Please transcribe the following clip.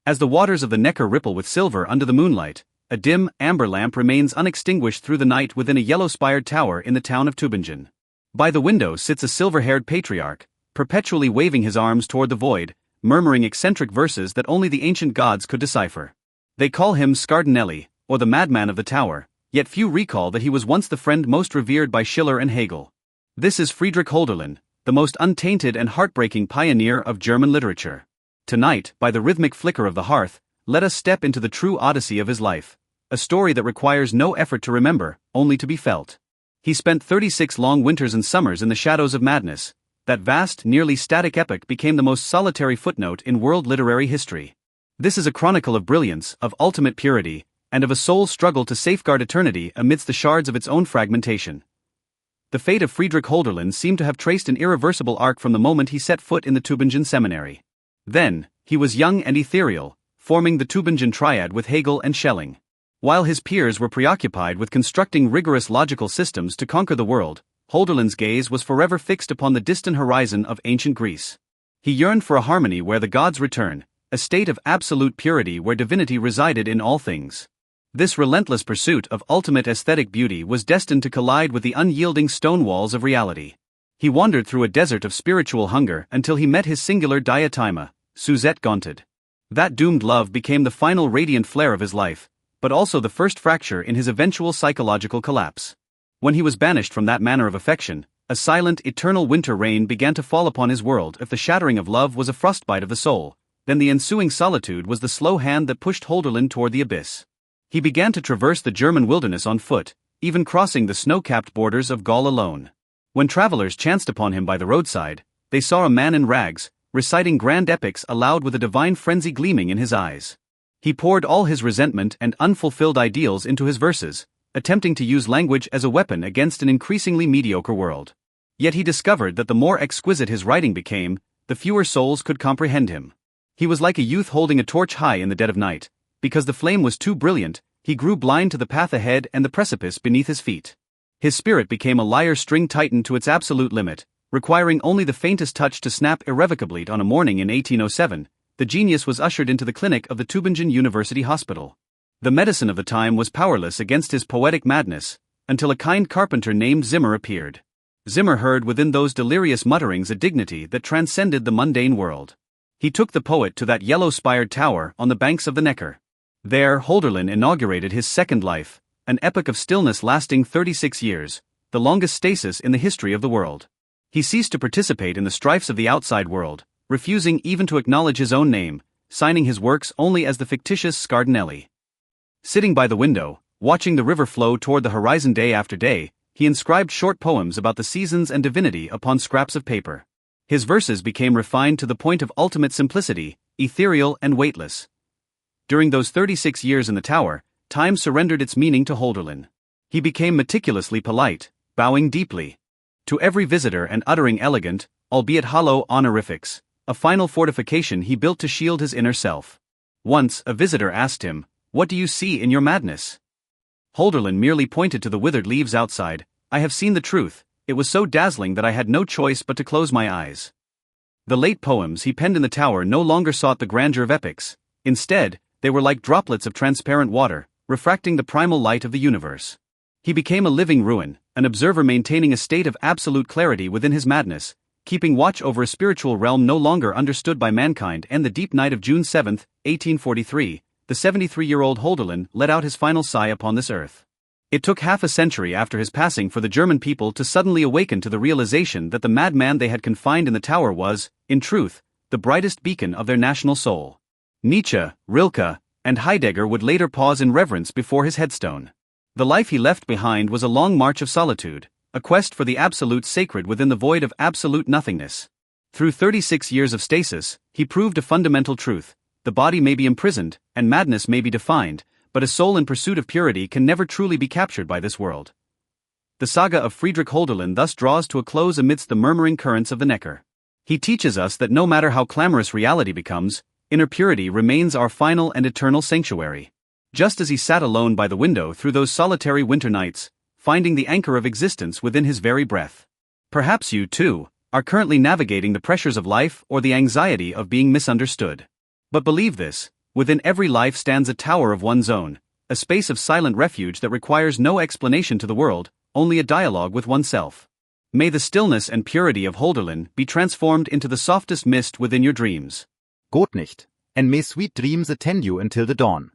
As the waters of the Neckar ripple with silver under the moonlight, a dim, amber lamp remains unextinguished through the night within a yellow-spired tower in the town of Tübingen. By the window sits a silver-haired patriarch, perpetually waving his arms toward the void, murmuring eccentric verses that only the ancient gods could decipher. They call him Scardinelli, or the madman of the tower, yet few recall that he was once the friend most revered by Schiller and Hegel. This is Friedrich Hölderlin, the most untainted and heartbreaking pioneer of German literature. Tonight, by the rhythmic flicker of the hearth, let us step into the true odyssey of his life, a story that requires no effort to remember, only to be felt. He spent 36 long winters and summers in the shadows of madness. That vast, nearly static epoch became the most solitary footnote in world literary history. This is a chronicle of brilliance, of ultimate purity, and of a soul's struggle to safeguard eternity amidst the shards of its own fragmentation. The fate of Friedrich Hölderlin seemed to have traced an irreversible arc from the moment he set foot in the Tübingen seminary. Then, he was young and ethereal, forming the Tübingen triad with Hegel and Schelling. While his peers were preoccupied with constructing rigorous logical systems to conquer the world, Hölderlin's gaze was forever fixed upon the distant horizon of ancient Greece. He yearned for a harmony where the gods return, a state of absolute purity where divinity resided in all things. This relentless pursuit of ultimate aesthetic beauty was destined to collide with the unyielding stone walls of reality. He wandered through a desert of spiritual hunger until he met his singular diatima, Suzette Gonted. That doomed love became the final radiant flare of his life, but also the first fracture in his eventual psychological collapse. When he was banished from that manor of affection, a silent, eternal winter rain began to fall upon his world. If the shattering of love was a frostbite of the soul, then the ensuing solitude was the slow hand that pushed Hölderlin toward the abyss. He began to traverse the German wilderness on foot, even crossing the snow-capped borders of Gaul alone. When travelers chanced upon him by the roadside, they saw a man in rags, reciting grand epics aloud with a divine frenzy gleaming in his eyes. He poured all his resentment and unfulfilled ideals into his verses, attempting to use language as a weapon against an increasingly mediocre world. Yet he discovered that the more exquisite his writing became, the fewer souls could comprehend him. He was like a youth holding a torch high in the dead of night. Because the flame was too brilliant, he grew blind to the path ahead and the precipice beneath his feet. His spirit became a lyre string tightened to its absolute limit, requiring only the faintest touch to snap irrevocably. On a morning in 1807, the genius was ushered into the clinic of the Tübingen University Hospital. The medicine of the time was powerless against his poetic madness, until a kind carpenter named Zimmer appeared. Zimmer heard within those delirious mutterings a dignity that transcended the mundane world. He took the poet to that yellow-spired tower on the banks of the Neckar. There Hölderlin inaugurated his second life, an epoch of stillness lasting 36 years, the longest stasis in the history of the world. He ceased to participate in the strifes of the outside world, refusing even to acknowledge his own name, signing his works only as the fictitious Scardinelli. Sitting by the window, watching the river flow toward the horizon day after day, he inscribed short poems about the seasons and divinity upon scraps of paper. His verses became refined to the point of ultimate simplicity, ethereal and weightless. During those 36 years in the tower, time surrendered its meaning to Hölderlin. He became meticulously polite, bowing deeply to every visitor and uttering elegant, albeit hollow honorifics, a final fortification he built to shield his inner self. Once, a visitor asked him, "What do you see in your madness?" Hölderlin merely pointed to the withered leaves outside. "I have seen the truth, it was so dazzling that I had no choice but to close my eyes." The late poems he penned in the tower no longer sought the grandeur of epics. Instead, they were like droplets of transparent water, refracting the primal light of the universe. He became a living ruin, an observer maintaining a state of absolute clarity within his madness, keeping watch over a spiritual realm no longer understood by mankind. And the deep night of June 7, 1843, the 73-year-old Hölderlin let out his final sigh upon this earth. It took half a century after his passing for the German people to suddenly awaken to the realization that the madman they had confined in the tower was, in truth, the brightest beacon of their national soul. Nietzsche, Rilke, and Heidegger would later pause in reverence before his headstone. The life he left behind was a long march of solitude, a quest for the absolute sacred within the void of absolute nothingness. Through 36 years of stasis, he proved a fundamental truth: the body may be imprisoned, and madness may be defined, but a soul in pursuit of purity can never truly be captured by this world. The saga of Friedrich Hölderlin thus draws to a close amidst the murmuring currents of the Neckar. He teaches us that no matter how clamorous reality becomes, inner purity remains our final and eternal sanctuary. Just as he sat alone by the window through those solitary winter nights, finding the anchor of existence within his very breath. Perhaps you, too, are currently navigating the pressures of life or the anxiety of being misunderstood. But believe this: Within every life stands a tower of one's own, a space of silent refuge that requires no explanation to the world, only a dialogue with oneself. May the stillness and purity of Holderlin be transformed into the softest mist within your dreams. Gut nicht, and may sweet dreams attend you until the dawn.